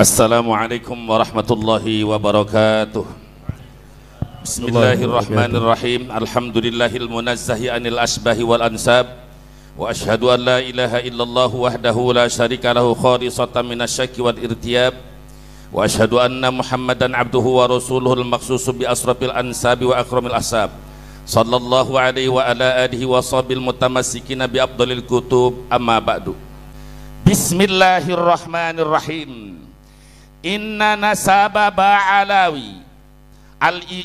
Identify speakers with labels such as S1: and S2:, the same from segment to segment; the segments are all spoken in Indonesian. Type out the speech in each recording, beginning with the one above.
S1: Assalamualaikum warahmatullahi wabarakatuh. Bismillahirrahmanirrahim. Alhamdulillahil munazzahi anil asbahi wal ansab. Wa ashhadu an la ilaha illallah wahdahu la syarika lahu khalisatan minasyakki wal irtiyab. Wa ashhadu anna Muhammadan abduhu wa rasuluhul maqsusu bi asrafil ansabi wa akramil ahsab. Sallallahu alaihi wa ala alihi wa sahbil mutamassikina bi afdalil kutub, amma ba'du. Bismillahirrahmanirrahim. Inna nasaba ba'alawi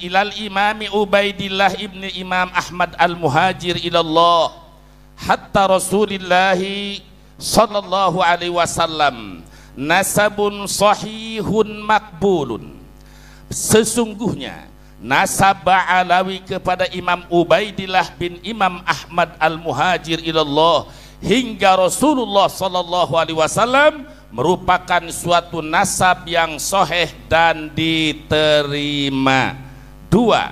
S1: ilal imami Ubaidillah ibni Imam Ahmad al-Muhajir ilallah hatta Rasulillahi sallallahu alaihi wasallam nasabun sahihun makbulun. Sesungguhnya nasab ba'alawi kepada Imam Ubaidillah bin Imam Ahmad al-Muhajir ilallah hingga Rasulullah sallallahu alaihi wasallam merupakan suatu nasab yang sahih dan diterima. Dua,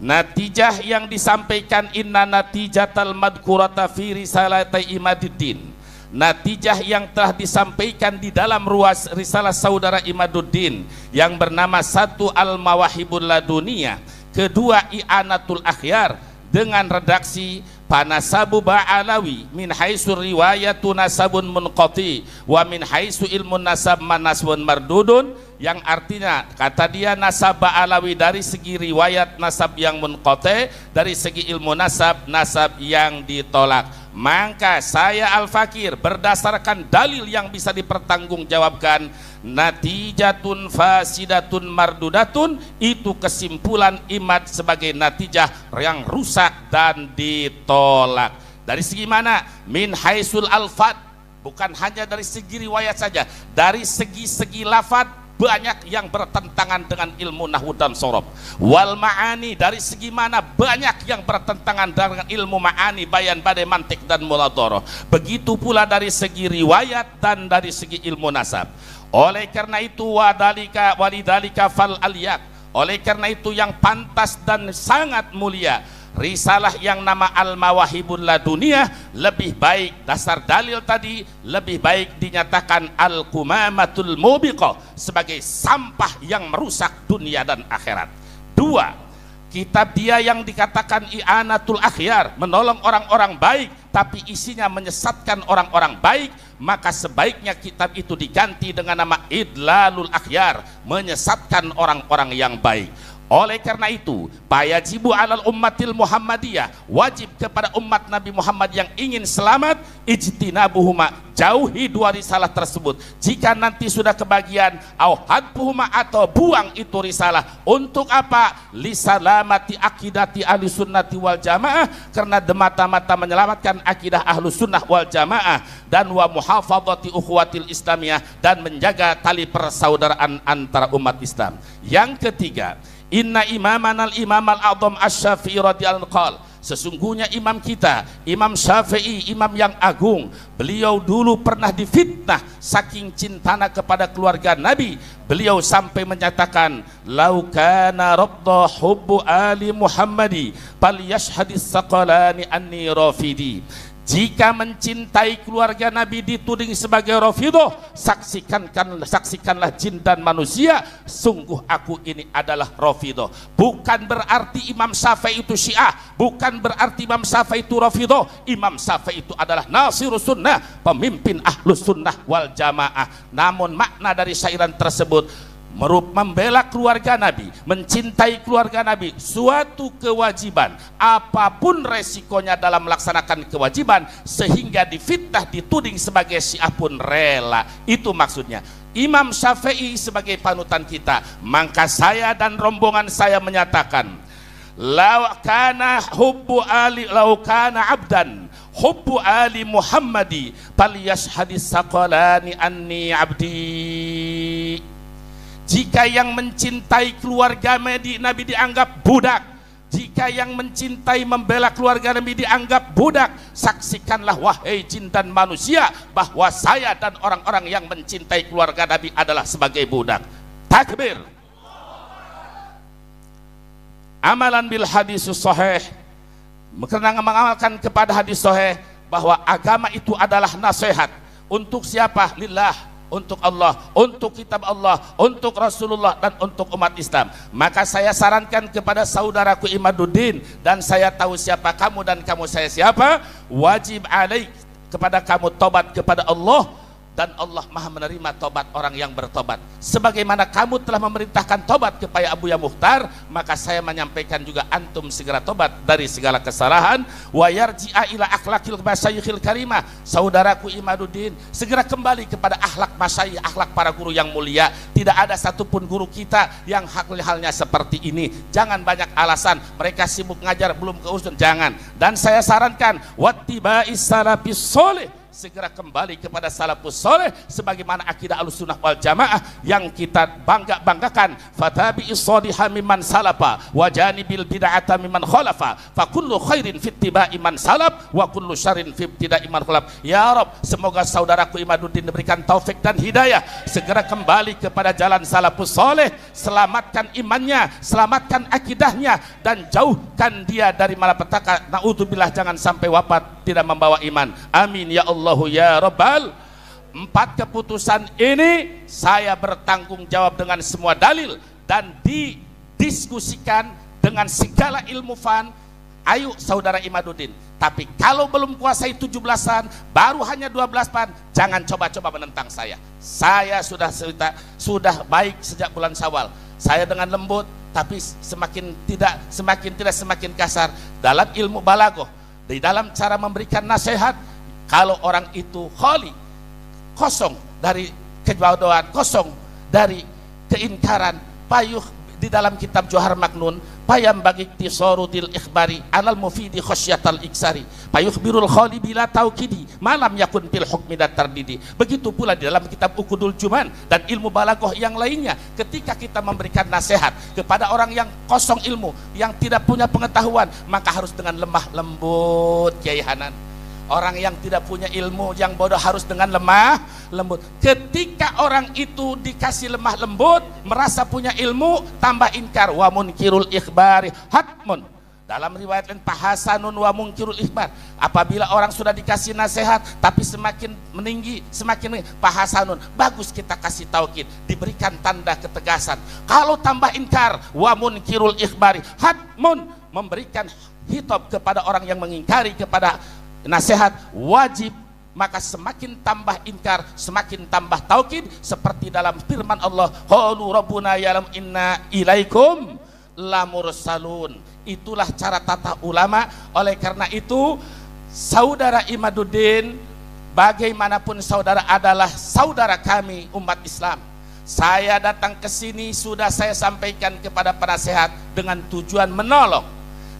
S1: natijah yang disampaikan inna natijatal madkurata fi risalati Imaduddin, natijah yang telah disampaikan di dalam ruas risalah saudara Imaduddin yang bernama satu Al-Mawahibul Laduniyah, kedua I'anatul Akhyar dengan redaksi panasabu ba'alawi min haitsu riwayatu nasabun munqati wa min haitsu ilmun nasab manasbun mardudun, yang artinya kata dia nasab ba'alawi dari segi riwayat nasab yang munqati, dari segi ilmu nasab yang ditolak. Maka saya Al-Fakir berdasarkan dalil yang bisa dipertanggungjawabkan, natijatun fasidatun mardudatun, itu kesimpulan Imad sebagai natijah yang rusak dan ditolak. Dari segi mana? Min haisul alfad, bukan hanya dari segi riwayat saja, dari segi-segi lafad banyak yang bertentangan dengan ilmu nahwu dan sorob. Wal ma'ani, dari segi mana banyak yang bertentangan dengan ilmu ma'ani, bayan, badai, mantik dan muladharah. Begitu pula dari segi riwayat dan dari segi ilmu nasab. Oleh karena itu walidhalika fal aliyat, oleh karena itu yang pantas dan sangat mulia risalah yang nama Al-Mawahibul Laduniyah lebih baik, dasar dalil tadi lebih baik dinyatakan Al-Qumamatul Mubiqah sebagai sampah yang merusak dunia dan akhirat. Dua, kitab dia yang dikatakan I'anatul Akhyar, menolong orang-orang baik tapi isinya menyesatkan orang-orang baik, maka sebaiknya kitab itu diganti dengan nama Idlalul Akhyar, menyesatkan orang-orang yang baik. Oleh karena itu, fayajibu alal ummatil Muhammadiyah, wajib kepada umat Nabi Muhammad yang ingin selamat, ijtinabuhuma, jauhi dua risalah tersebut. Jika nanti sudah kebagian, au hadbuhuma, atau buang itu risalah. Untuk apa? Lisalamati akidati ahli sunnati wal jamaah, karena demata-mata menyelamatkan akidah ahlu sunnah wal jamaah, dan wa muhafadhati ukhuwatil islamiyah, dan menjaga tali persaudaraan antara umat Islam. Yang ketiga, inna imamanal imamal a'zam asy-Syafi'i radhiyallahu anhu, sesungguhnya imam kita Imam Syafi'i, imam yang agung, beliau dulu pernah difitnah saking cintanya kepada keluarga Nabi. Beliau sampai menyatakan, lau kana rabda hubbu ali Muhammadi fal yashhadis saqalani anni rafidi. Jika mencintai keluarga Nabi dituding sebagai Rafidah, saksikanlah jin dan manusia, sungguh aku ini adalah Rafidah. Bukan berarti Imam Syafi'i itu Syiah, bukan berarti Imam Syafi'i itu Rafidah. Imam Syafi'i itu adalah Nasirus Sunnah, pemimpin Ahlus Sunnah wal Jamaah. Namun makna dari syairan tersebut membela keluarga Nabi, mencintai keluarga Nabi, suatu kewajiban apapun resikonya dalam melaksanakan kewajiban, sehingga difitnah dituding sebagai Syiah pun rela. Itu maksudnya Imam Syafi'i sebagai panutan kita. Maka saya dan rombongan saya menyatakan, lau kana abdan hubbu ali Muhammadi falyashhadis saqalani anni abdi. Jika yang mencintai keluarga Nabi dianggap budak, jika yang mencintai membela keluarga Nabi dianggap budak, saksikanlah wahai jin dan manusia bahwa saya dan orang-orang yang mencintai keluarga Nabi adalah sebagai budak. Takbir. Amalan bil hadis sahih, karena mengamalkan kepada hadis sahih bahwa agama itu adalah nasihat. Untuk siapa? Lillah, untuk Allah, untuk kitab Allah, untuk Rasulullah, dan untuk umat Islam. Maka saya sarankan kepada saudaraku Imaduddin, dan saya tahu siapa kamu dan kamu saya siapa, wajib alaik kepada kamu tobat kepada Allah, dan Allah maha menerima tobat orang yang bertobat. Sebagaimana kamu telah memerintahkan tobat kepada Abuya Mukhtar, maka saya menyampaikan juga antum segera tobat dari segala kesalahan. Wa yarji'a ila akhlaqil masyayikhil karimah, saudaraku Imaduddin, segera kembali kepada akhlak masyayikh, akhlak para guru yang mulia. Tidak ada satupun guru kita yang halnya seperti ini. Jangan banyak alasan, mereka sibuk ngajar belum keurusan, jangan. Dan saya sarankan wattiba'is salafis sholih, segera kembali kepada salafus soleh sebagaimana akidah Ahlussunnah wal Jamaah yang kita banggakan. Fatabi'is shaliha mimman salafa wa janibil bid'ata mimman khalafa fa kullu khairin fi ittiba'i man salaf wa kullu syarrin fi ibtida'i man khalaf. Ya Rabb, semoga saudaraku Imaduddin diberikan taufik dan hidayah, segera kembali kepada jalan salafus soleh, selamatkan imannya, selamatkan akidahnya, dan jauhkan dia dari malapetaka. Naudzubillah, jangan sampai wafat tidak membawa iman. Amin ya Allah ya Rabbal. 4 keputusan ini saya bertanggung jawab dengan semua dalil dan didiskusikan dengan segala ilmu fan. Ayo saudara Imaduddin, tapi kalau belum kuasai 17-an, baru hanya 12-an, jangan coba-coba menentang saya. Saya sudah baik sejak bulan Syawal. Saya dengan lembut, tapi semakin semakin kasar dalam ilmu balaghah, di dalam cara memberikan nasihat. Kalau orang itu khali, kosong dari kebodohan, kosong dari keingkaran, payuh di dalam kitab Johar Maknun, payam bagi tisorudil ikhbari alal mufidi khosyatal iksari, payuh birul khali bila taukidi malam yakun pil hukmi dan tardidi. Begitu pula di dalam kitab Ukudul Juman dan ilmu balaghah yang lainnya, ketika kita memberikan nasihat kepada orang yang kosong ilmu, yang tidak punya pengetahuan, maka harus dengan lemah lembut, Kiai Hanan. Orang yang tidak punya ilmu, yang bodoh, harus dengan lemah lembut. Ketika orang itu dikasih lemah lembut, merasa punya ilmu, tambah ingkar. Wa munkirul ikhbari hatmun. Dalam riwayat lain pahasanun wa munkirul ikhbar. Apabila orang sudah dikasih nasihat tapi semakin meninggi, semakin pahasanun, bagus kita kasih taukid, diberikan tanda ketegasan. Kalau tambah ingkar, wa munkirul ikhbari hatmun, memberikan hitop kepada orang yang mengingkari kepada nasihat wajib, maka semakin tambah ingkar, semakin tambah taukid, seperti dalam firman Allah, qalu rabbuna ya'lam inna ilaikum lamursalun. Itulah cara tata ulama. Oleh karena itu, saudara Imaduddin, bagaimanapun saudara adalah saudara kami umat Islam. Saya datang ke sini sudah saya sampaikan kepada penasehat dengan tujuan menolong.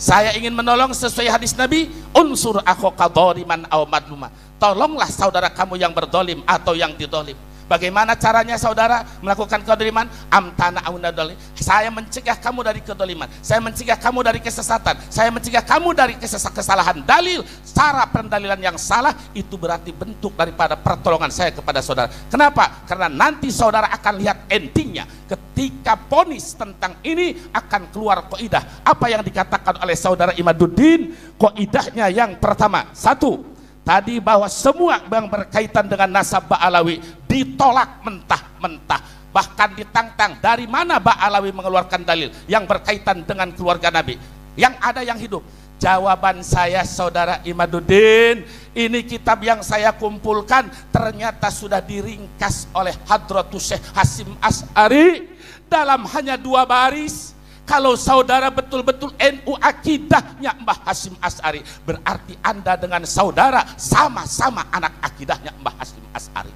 S1: Saya ingin menolong sesuai hadis Nabi, unsur akhaka dhaliman aw madluma. Tolonglah saudara kamu yang berdolim atau yang didolim. Bagaimana caranya saudara melakukan kedoliman? Amtana aunadoli. Saya mencegah kamu dari kedoliman, saya mencegah kamu dari kesesatan, saya mencegah kamu dari kesalahan dalil. Cara pendalilan yang salah itu berarti bentuk daripada pertolongan saya kepada saudara. Kenapa? Karena nanti saudara akan lihat endingnya. Ketika ponis tentang ini akan keluar kaidah. Apa yang dikatakan oleh saudara Imaduddin? Kaidahnya yang pertama, satu, tadi bahwa semua yang berkaitan dengan nasab Ba'alawi ditolak mentah-mentah, bahkan ditantang. Dari mana Ba'alawi mengeluarkan dalil yang berkaitan dengan keluarga Nabi? Yang ada yang hidup. Jawaban saya saudara Imaduddin, ini kitab yang saya kumpulkan ternyata sudah diringkas oleh Hadratus Syekh Hasyim Asy'ari dalam hanya 2 baris. Kalau saudara betul-betul NU akidahnya Mbah Hasyim Asy'ari, berarti Anda dengan saudara sama-sama anak akidahnya Mbah Hasyim Asy'ari.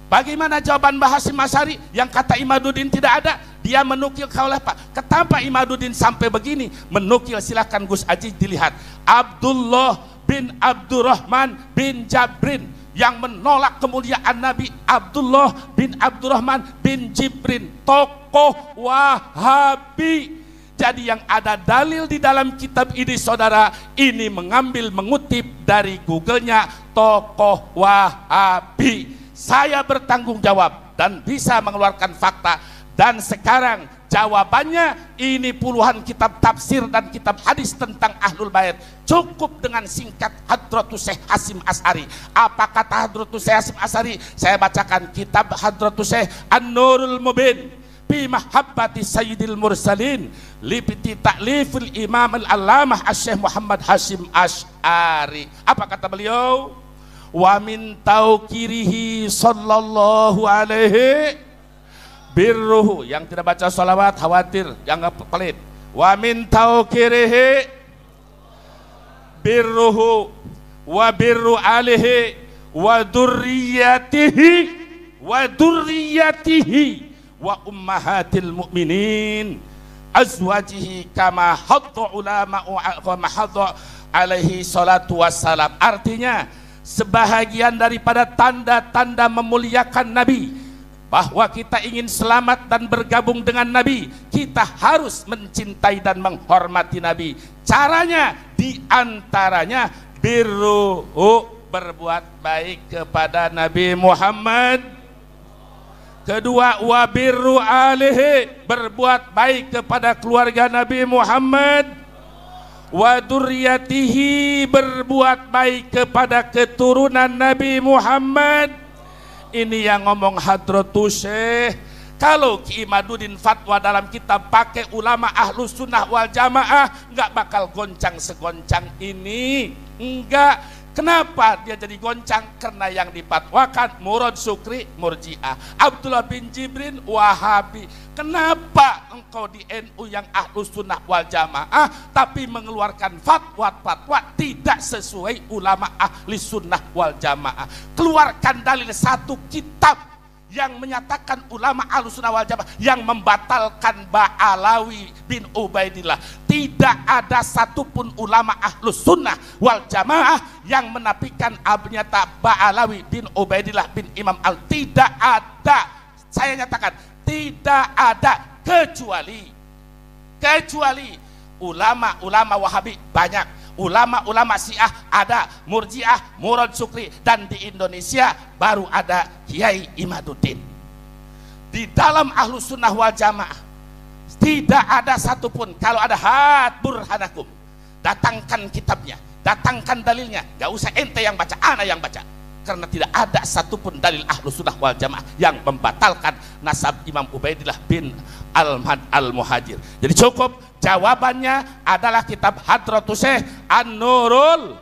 S1: Bagaimana jawaban Mbah Hasyim Asy'ari yang kata Imaduddin tidak ada? Dia menukil kaulah Pak. Kenapa Imaduddin sampai begini? Menukil, silakan Gus Aji dilihat. Abdullah bin Abdurrahman bin Jabrin yang menolak kemuliaan Nabi. Abdullah bin Abdurrahman bin Jibrin, tokoh Wahabi. Jadi yang ada dalil di dalam kitab ini saudara, ini mengutip dari Google-nya, tokoh Wahabi. Saya bertanggung jawab dan bisa mengeluarkan fakta. Dan sekarang Jawabannya ini puluhan kitab tafsir dan kitab hadis tentang Ahlul Bait. Cukup dengan singkat Hadratus Syekh Hasyim Asy'ari. Apa kata Hadratus Syekh Hasyim Asy'ari? Saya bacakan kitab Hadratus Syekh An-Nurul Mubin fi mahabbati sayyidil mursalin li ta'lifil imam al-allamah Asy-Syaikh Muhammad Hasyim Asy'ari. Apa kata beliau? Wa min taukirihi sallallahu alaihi birruhu. Yang tidak baca salawat khawatir yang pelit. Wa min taukirihi birruhu wa birru alihi wa dzurriyyatihi wa ummahatil mu'minin azwajihi kama hadda ulama wa mahadda alaihi salatu wassalam. Artinya sebahagian daripada tanda-tanda memuliakan Nabi, bahwa kita ingin selamat dan bergabung dengan Nabi, kita harus mencintai dan menghormati Nabi. Caranya diantaranya birruhu, berbuat baik kepada Nabi Muhammad. Kedua, wa birru alihi, berbuat baik kepada keluarga Nabi Muhammad. Wa dzurriyyatihi, berbuat baik kepada keturunan Nabi Muhammad. Ini yang ngomong Hadratus Syekh. Kalau Ki Imaduddin fatwa dalam kitab pakai ulama Ahlus Sunnah wal Jamaah, nggak bakal goncang segoncang ini. Enggak. Kenapa dia jadi goncang? Karena yang dipatwakan Murad Syukri Murji'ah, Abdullah bin Jibrin Wahabi. Kenapa engkau di NU yang Ahlus Sunnah wal Jamaah tapi mengeluarkan fatwa-fatwa tidak sesuai ulama Ahli Sunnah wal Jamaah? Keluarkan dalil satu kitab yang menyatakan ulama Ahlus Sunnah wal Jamaah yang membatalkan Ba'alawi bin Ubaidillah. Tidak ada satupun ulama Ahlus Sunnah wal Jamaah yang menafikan abnyata Ba'alawi bin Ubaidillah bin Imam Al. Tidak ada. Saya nyatakan tidak ada, kecuali ulama-ulama Wahabi banyak, ulama-ulama Syiah ada, Murji'ah, Murad Syukri, dan di Indonesia baru ada Kiai Imaduddin. Di dalam Ahlus Sunnah wal Jamaah tidak ada satupun. Kalau ada, hat burhanakum, datangkan kitabnya, datangkan dalilnya. Gak usah ente yang baca, ana yang baca. Karena tidak ada satupun dalil Ahlus Sunnah wal Jamaah yang membatalkan nasab Imam Ubaidillah bin Al-Muhajir. Jadi cukup, jawabannya adalah kitab Hadratus Syekh An-Nurul,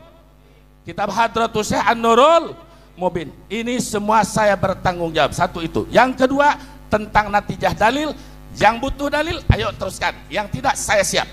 S1: kitab Hadratus Syekh An-Nurul Mubin. Ini semua saya bertanggung jawab. Satu itu. Yang kedua tentang natijah dalil. Yang butuh dalil, ayo teruskan. Yang tidak, saya siap.